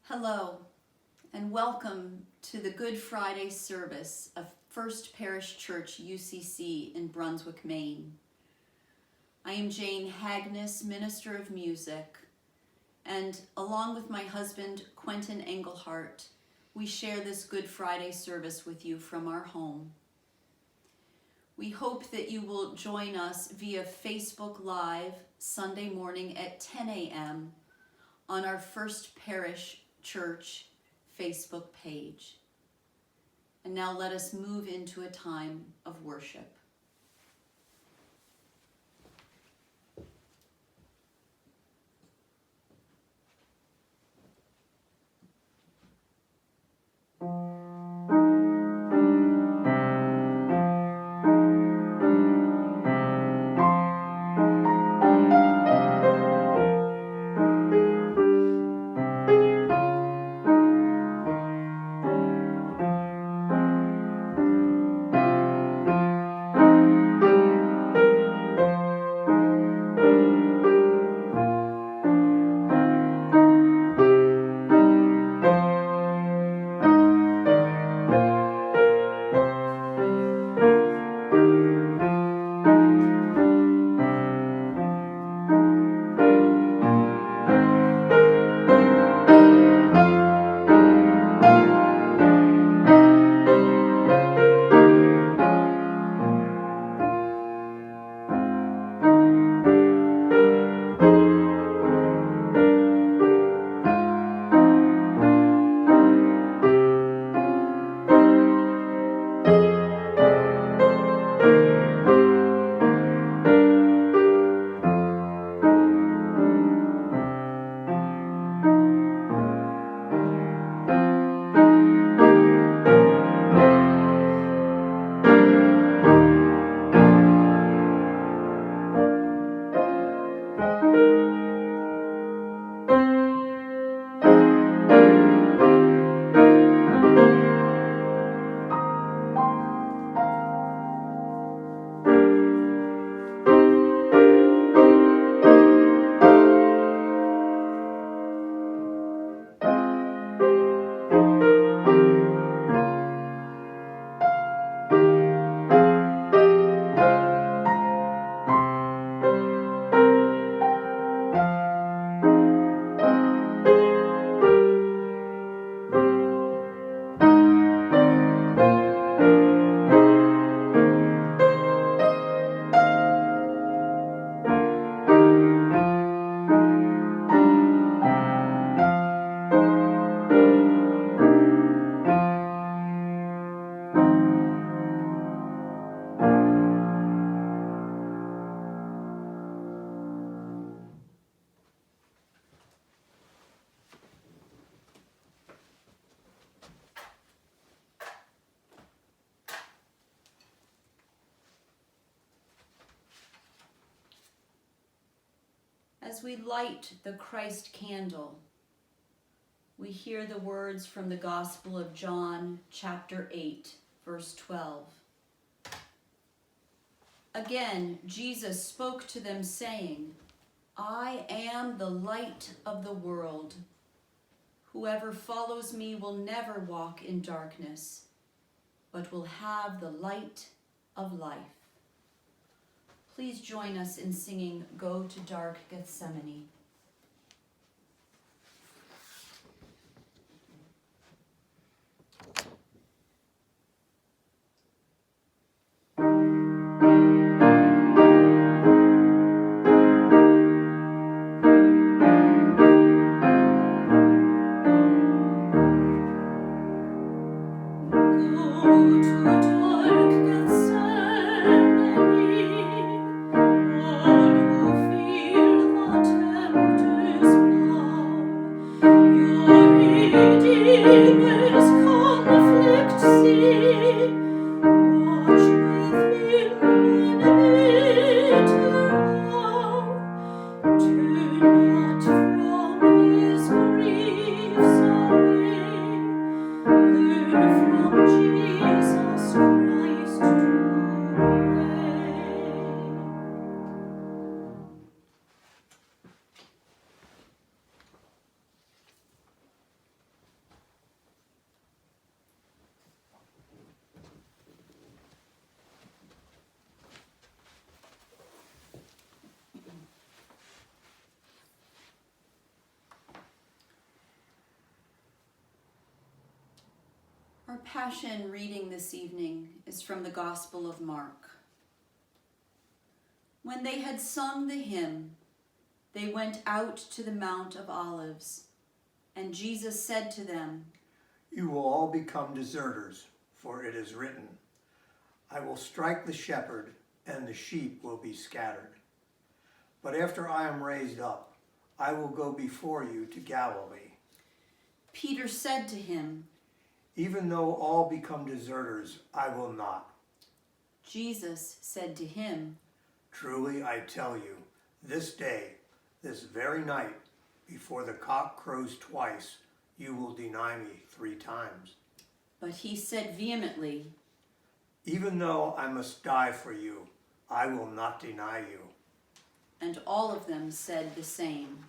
Hello, and welcome to the Good Friday service of First Parish Church, UCC in Brunswick, Maine. I am Jane Hagnes, Minister of Music, and along with my husband, Quentin Engelhart, we share this Good Friday service with you from our home. We hope that you will join us via Facebook Live Sunday morning at 10 a.m. on our First Parish Church Facebook page. And now let us move into a time of worship. As we light the Christ candle, we hear the words from the Gospel of John, chapter 8, verse 12. Again, Jesus spoke to them, saying, I am the light of the world. Whoever follows me will never walk in darkness, but will have the light of life. Please join us in singing Go to Dark Gethsemane. All who feel the Our Passion reading this evening is from the Gospel of Mark. When they had sung the hymn, they went out to the Mount of Olives, and Jesus said to them, "You will all become deserters, for it is written, I will strike the shepherd, and the sheep will be scattered. But after I am raised up, I will go before you to Galilee." Peter said to him, "Even though all become deserters, I will not." Jesus said to him, "Truly I tell you, this day, this very night, before the cock crows twice, you will deny me 3 times. But he said vehemently, Even though I must die for you, I will not deny you." and all of them said the same.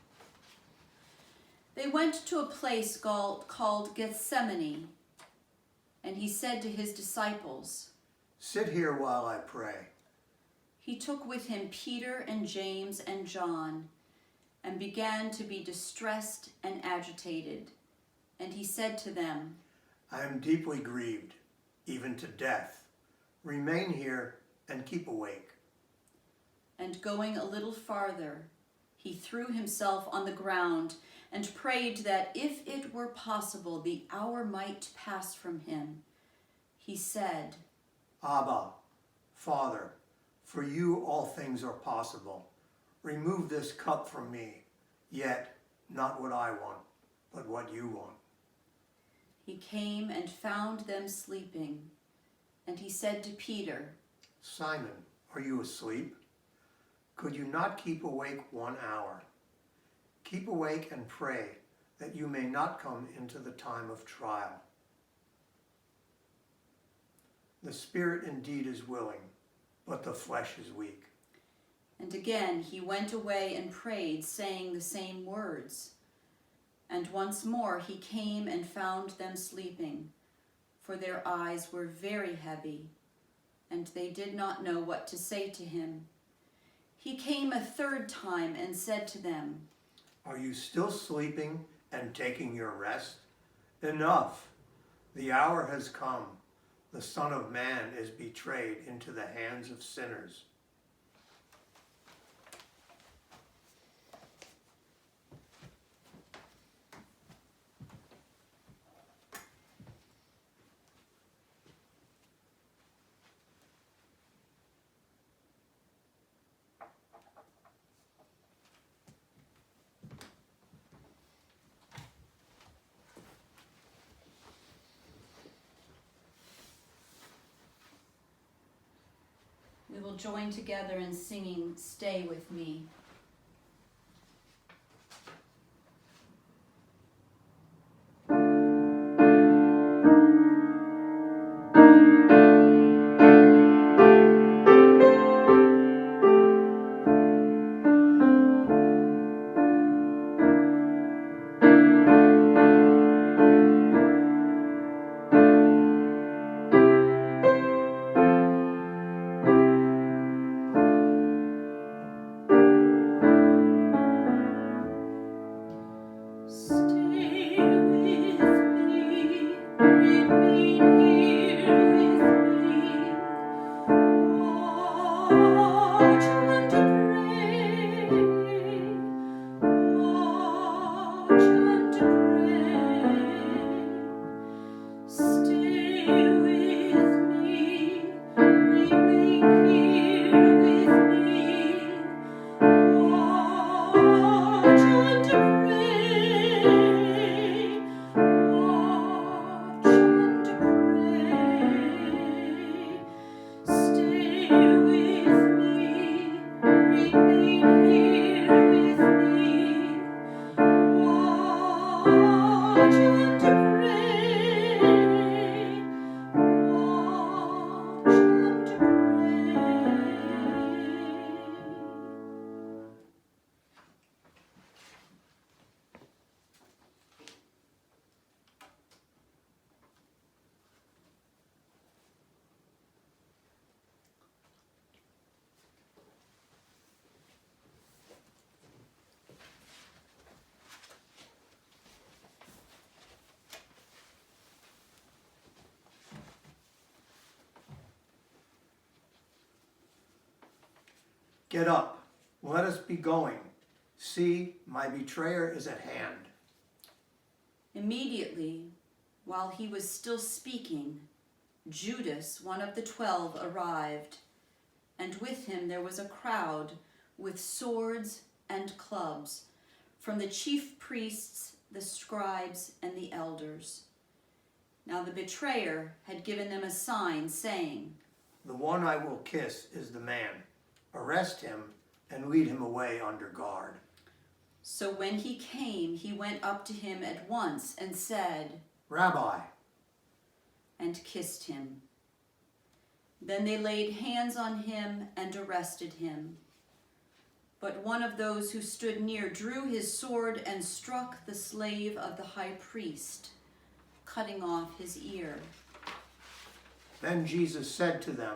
They went to a place called Gethsemane, and he said to his disciples, "Sit here while I pray." He took with him Peter and James and John, and began to be distressed and agitated. And he said to them, "I am deeply grieved, even to death. Remain here and keep awake." And going a little farther, he threw himself on the ground and prayed that if it were possible, the hour might pass from him. He said, "Abba, Father, for you all things are possible. Remove this cup from me, yet not what I want, but what you want." He came and found them sleeping, and he said to Peter, "Simon, are you asleep? Could you not keep awake 1 hour? Keep awake and pray that you may not come into the time of trial. The spirit indeed is willing, but the flesh is weak." And again he went away and prayed, saying the same words. And once more he came and found them sleeping, for their eyes were very heavy, and they did not know what to say to him. He came a 3rd time and said to them, "Are you still sleeping and taking your rest? Enough! The hour has come. The Son of Man is betrayed into the hands of sinners. We will join together in singing "Stay With Me." Get up, let us be going. See, my betrayer is at hand. Immediately, while he was still speaking, Judas, one of the 12, arrived, and with him there was a crowd with swords and clubs, from the chief priests, the scribes, and the elders. Now the betrayer had given them a sign, saying, The one I will kiss is the man. Arrest him and lead him away under guard. So when he came, he went up to him at once and said, Rabbi, and kissed him. Then they laid hands on him and arrested him. But one of those who stood near drew his sword and struck the slave of the high priest, cutting off his ear. Then Jesus said to them,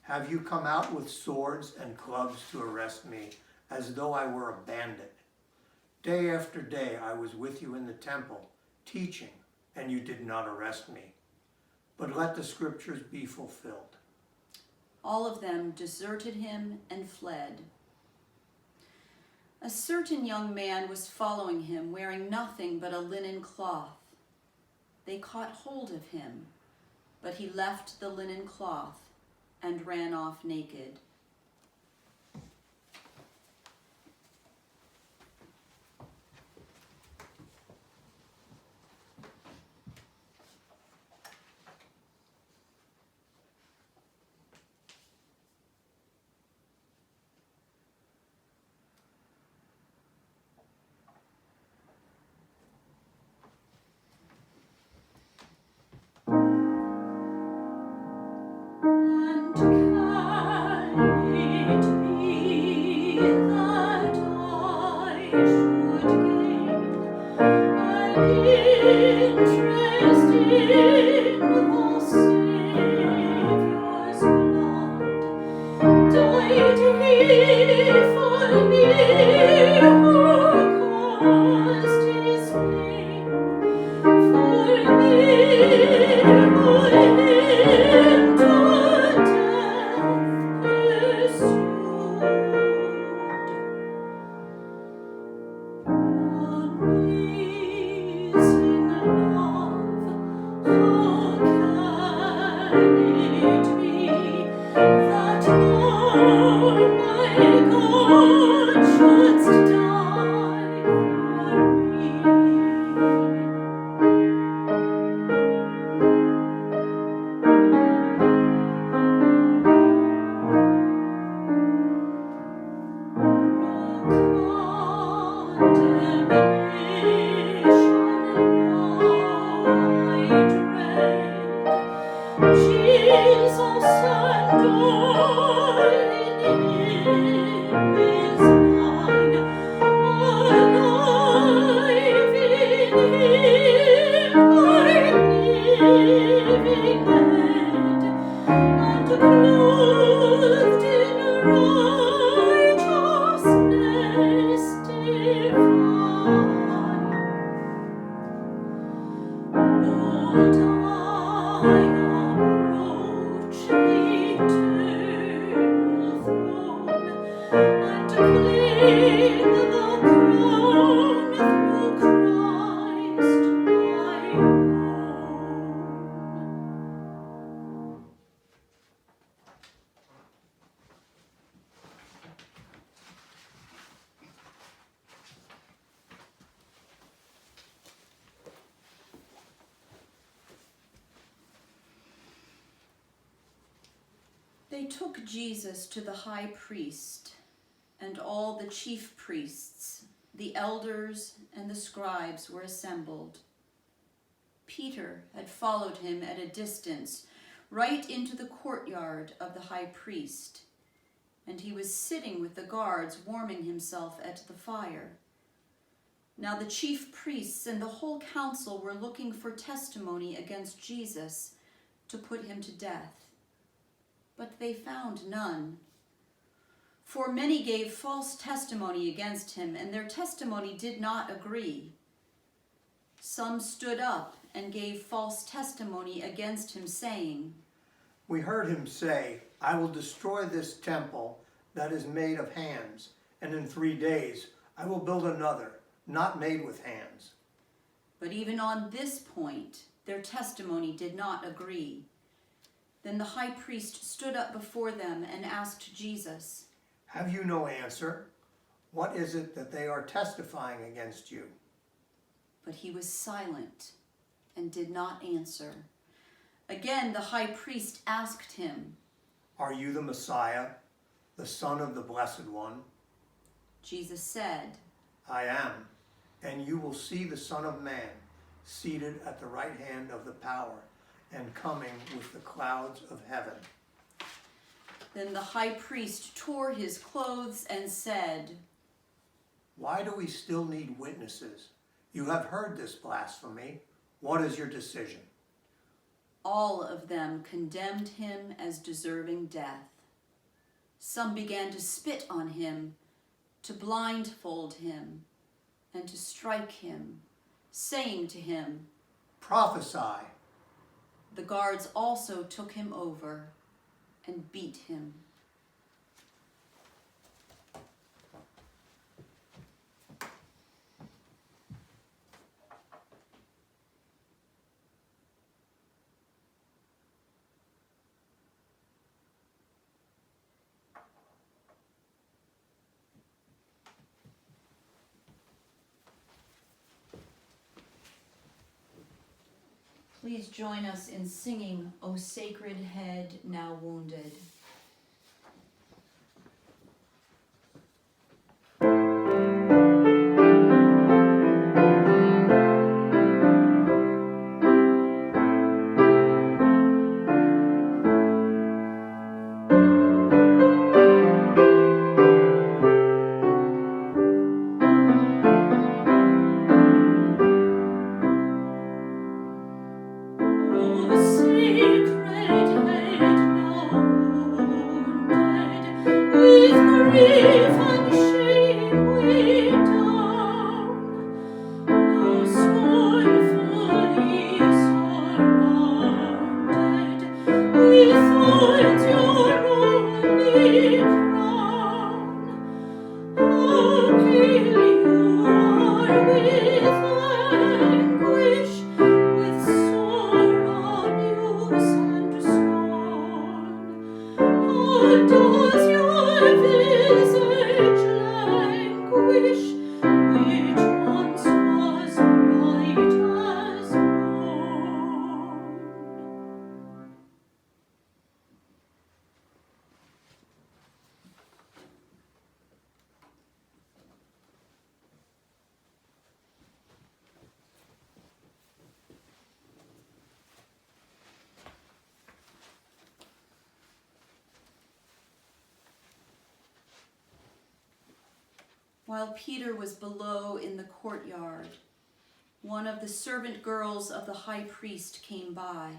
Have you come out with swords and clubs to arrest me, as though I were a bandit? Day after day I was with you in the temple, teaching, and you did not arrest me. But let the scriptures be fulfilled. All of them deserted him and fled. A certain young man was following him, wearing nothing but a linen cloth. They caught hold of him, but he left the linen cloth and ran off naked. They took Jesus to the high priest, and all the chief priests, the elders, and the scribes were assembled. Peter had followed him at a distance, right into the courtyard of the high priest, and he was sitting with the guards, warming himself at the fire. Now the chief priests and the whole council were looking for testimony against Jesus to put him to death. But they found none. For many gave false testimony against him, and their testimony did not agree. Some stood up and gave false testimony against him, saying, We heard him say, I will destroy this temple, that is made of hands, and in 3 days I will build another, not made with hands." But even on this point, their testimony did not agree. Then the high priest stood up before them and asked Jesus, "Have you no answer? What is it that they are testifying against you?" but he was silent and did not answer. Again, the high priest asked him, "Are you the Messiah, the Son of the Blessed One?" Jesus said, "I am, and you will see the Son of Man seated at the right hand of the power and coming with the clouds of heaven." Then the high priest tore his clothes and said, "Why do we still need witnesses? You have heard this blasphemy. What is your decision?" All of them condemned him as deserving death. Some began to spit on him, to blindfold him, and to strike him, saying to him, "Prophesy." The guards also took him over and beat him. Please join us in singing, "O Sacred Head Now Wounded." While Peter was below in the courtyard, one of the servant girls of the high priest came by.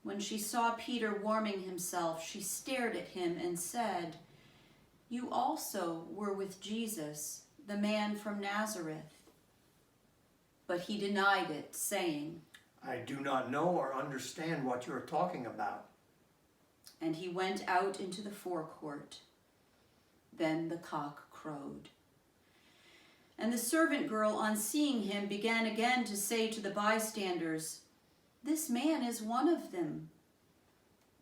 When she saw Peter warming himself, she stared at him and said, "You also were with Jesus, the man from Nazareth." But he denied it, saying, "I do not know or understand what you are talking about." And he went out into the forecourt. Then the cock crowed. And the servant girl, on seeing him, began again to say to the bystanders, "This man is one of them."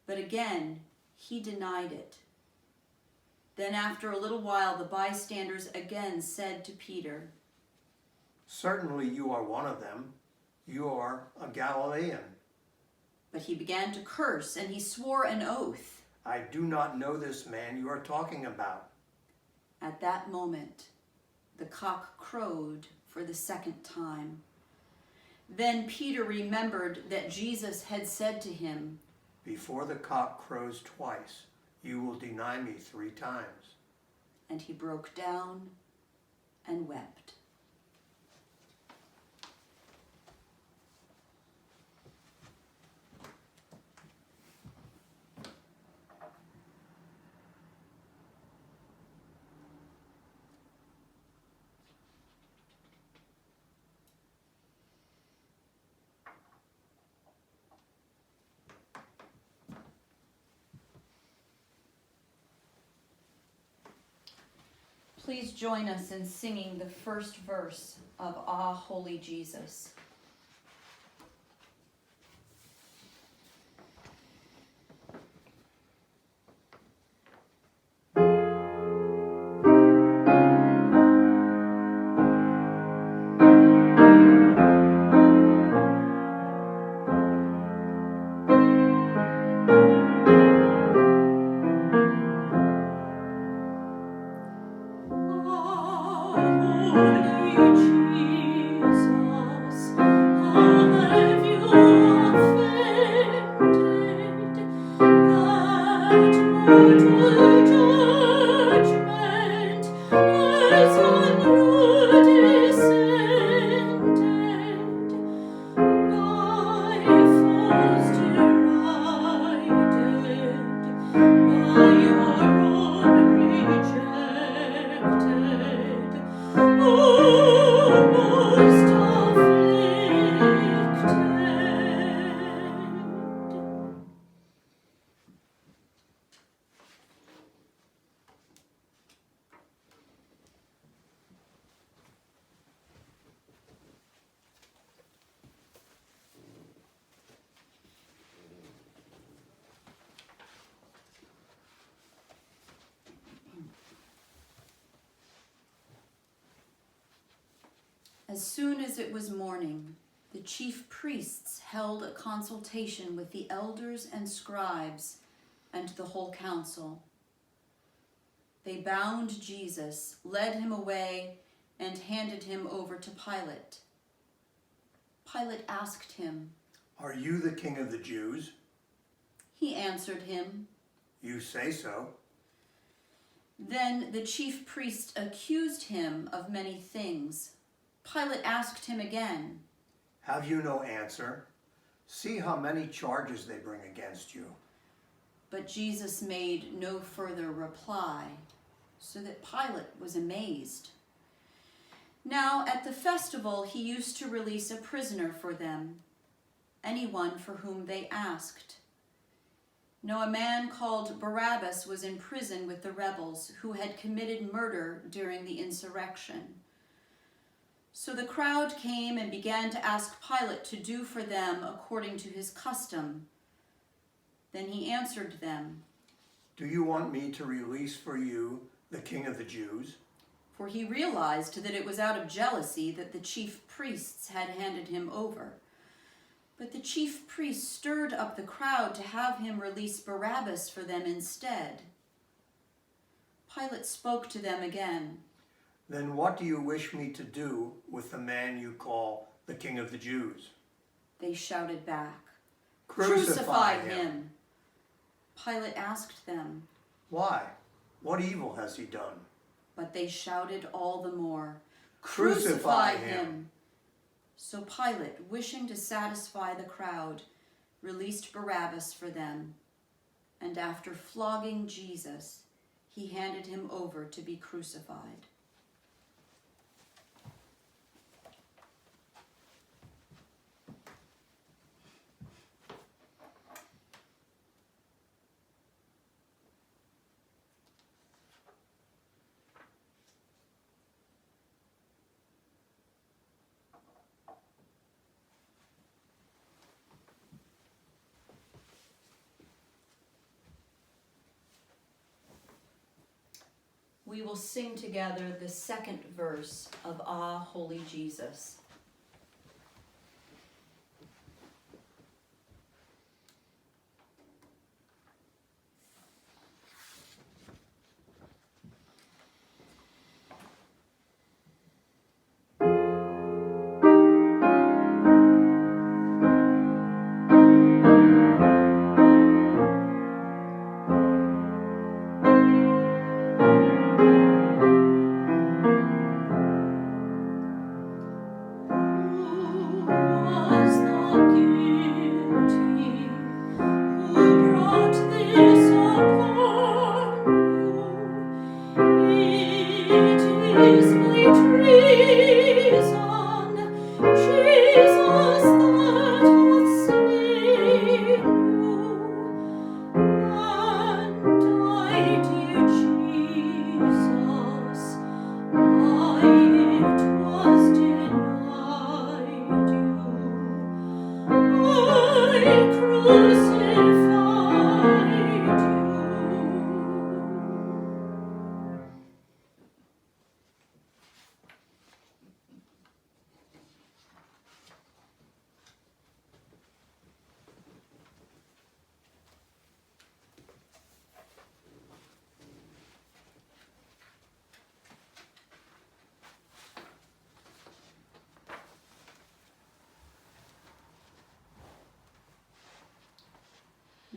But again he denied it. Then after a little while the bystanders again said to Peter, "Certainly you are one of them. You are a Galilean." But he began to curse, and he swore an oath. "I do not know this man you are talking about." At that moment, the cock crowed for the second time. Then Peter remembered that Jesus had said to him, "Before the cock crows twice, you will deny me 3 times." And he broke down and wept. Please join us in singing the first verse of Ah, Holy Jesus. As soon as it was morning, the chief priests held a consultation with the elders and scribes and the whole council. They bound Jesus, led him away, and handed him over to Pilate. Pilate asked him, "Are you the king of the Jews?" He answered him, "You say so." Then the chief priests accused him of many things. Pilate asked him again, "Have you no answer? See how many charges they bring against you." But Jesus made no further reply, so that Pilate was amazed. Now at the festival he used to release a prisoner for them, anyone for whom they asked. Now a man called Barabbas was in prison with the rebels who had committed murder during the insurrection. So the crowd came and began to ask Pilate to do for them according to his custom. Then he answered them, "Do you want me to release for you the king of the Jews?" For he realized that it was out of jealousy that the chief priests had handed him over. But the chief priests stirred up the crowd to have him release Barabbas for them instead. Pilate spoke to them again. "Then what do you wish me to do with the man you call the king of the Jews?" They shouted back, "Crucify him!" Pilate asked them, "Why? What evil has he done?" but they shouted all the more, "Crucify him!" So Pilate, wishing to satisfy the crowd, released Barabbas for them, and after flogging Jesus, he handed him over to be crucified. We will sing together the second verse of Ah, Holy Jesus.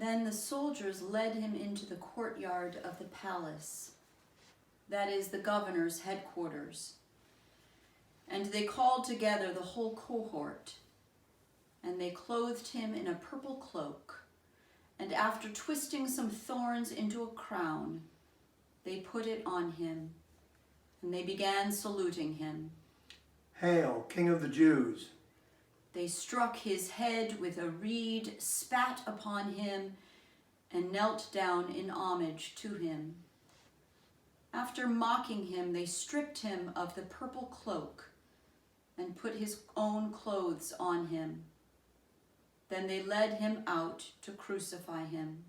Then the soldiers led him into the courtyard of the palace, that is the governor's headquarters. And they called together the whole cohort, and they clothed him in a purple cloak, and after twisting some thorns into a crown, they put it on him, and they began saluting him. "Hail, King of the Jews!" They struck his head with a reed, spat upon him, and knelt down in homage to him. After mocking him, they stripped him of the purple cloak and put his own clothes on him. Then they led him out to crucify him.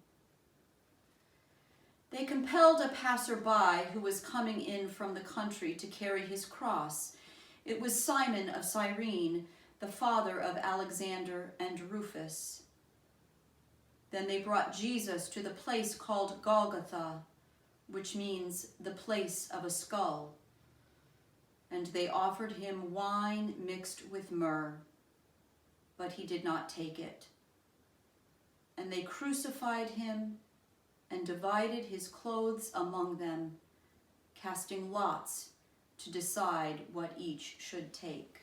They compelled a passerby who was coming in from the country to carry his cross. It was Simon of Cyrene, the father of Alexander and Rufus. Then they brought Jesus to the place called Golgotha, which means the place of a skull. And they offered him wine mixed with myrrh, but he did not take it. And they crucified him and divided his clothes among them, casting lots to decide what each should take.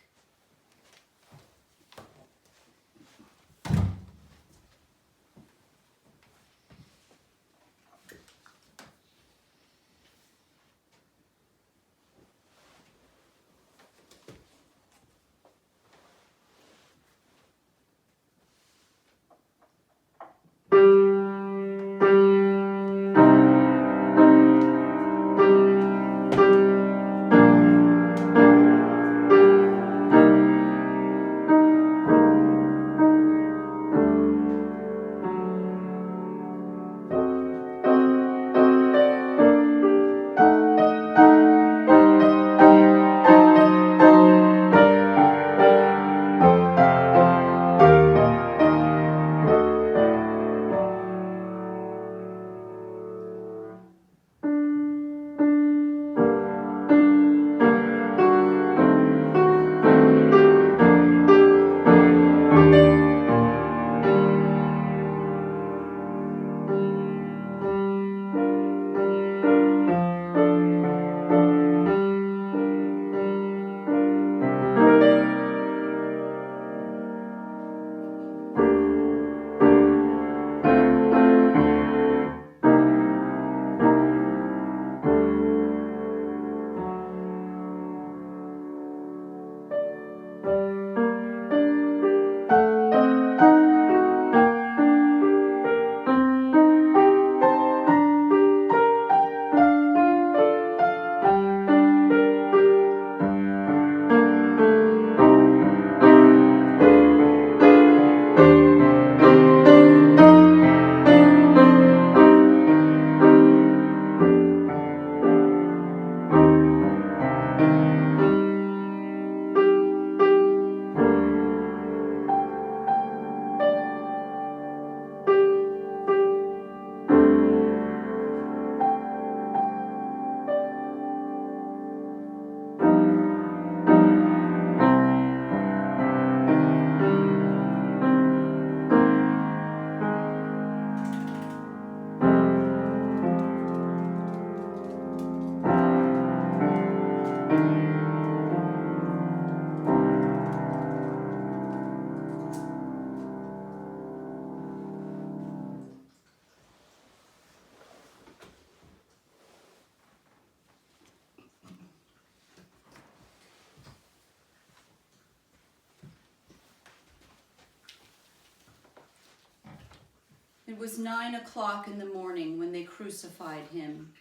It was 9 o'clock in the morning when they crucified him.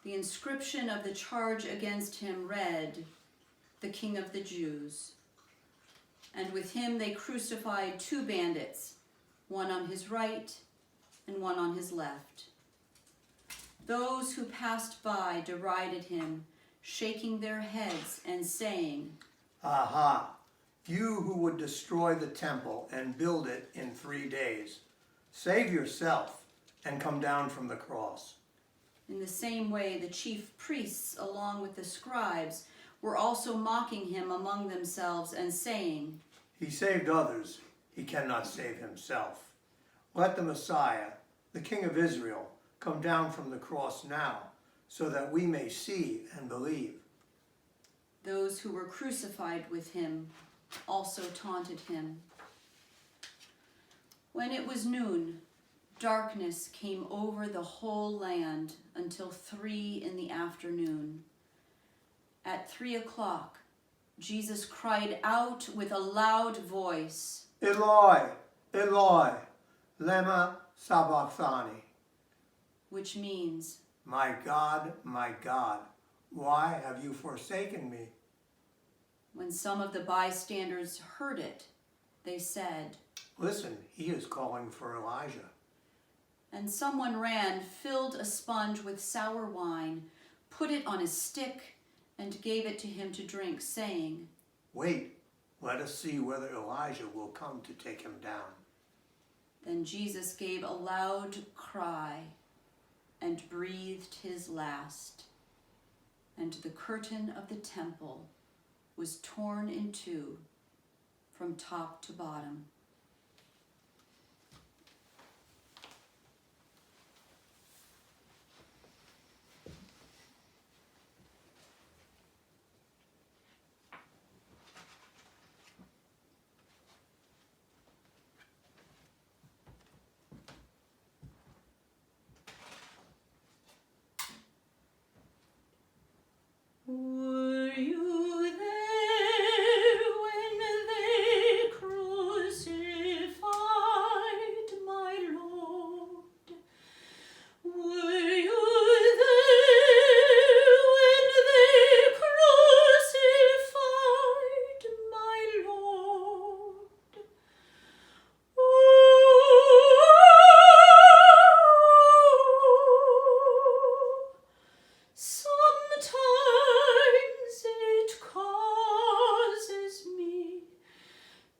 The inscription of the charge against him read, "The King of the Jews." And with him they crucified 2 bandits, one on his right and one on his left. Those who passed by derided him, shaking their heads and saying, "Aha! You who would destroy the temple and build it in 3 days, save yourself and come down from the cross." In the same way, the chief priests, along with the scribes, were also mocking him among themselves and saying, "He saved others, he cannot save himself. Let the Messiah, the King of Israel, come down from the cross now, so that we may see and believe." Those who were crucified with him also taunted him. When it was noon, darkness came over the whole land until 3 p.m. At 3:00, Jesus cried out with a loud voice, "Eloi, Eloi, lema sabachthani," which means, my God, why have you forsaken me?" when some of the bystanders heard it, they said, "Listen, he is calling for Elijah." and someone ran, filled a sponge with sour wine, put it on a stick, and gave it to him to drink, saying, "Wait, let us see whether Elijah will come to take him down." Then Jesus gave a loud cry and breathed his last, and the curtain of the temple was torn in two from top to bottom. Were you there when they crucified my Lord? Were you there when they crucified my Lord? Sometimes it causes me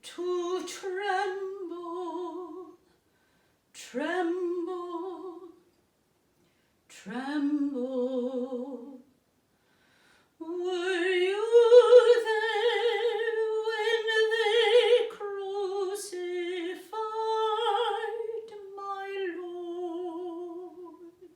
to tremble, tremble, tremble. Were you there when they crucified my Lord?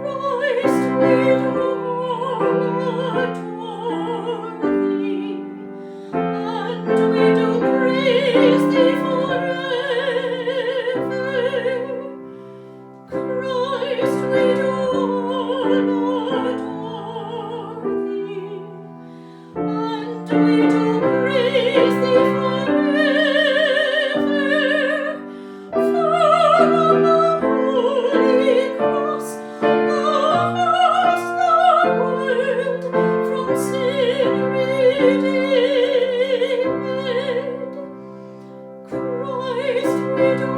Christ, we adore thee, and we do praise thee forever. Christ, we do adore thee, and we do praise thee forever. For on the holy cross thou hast the world from sin redeemed. Christ, we do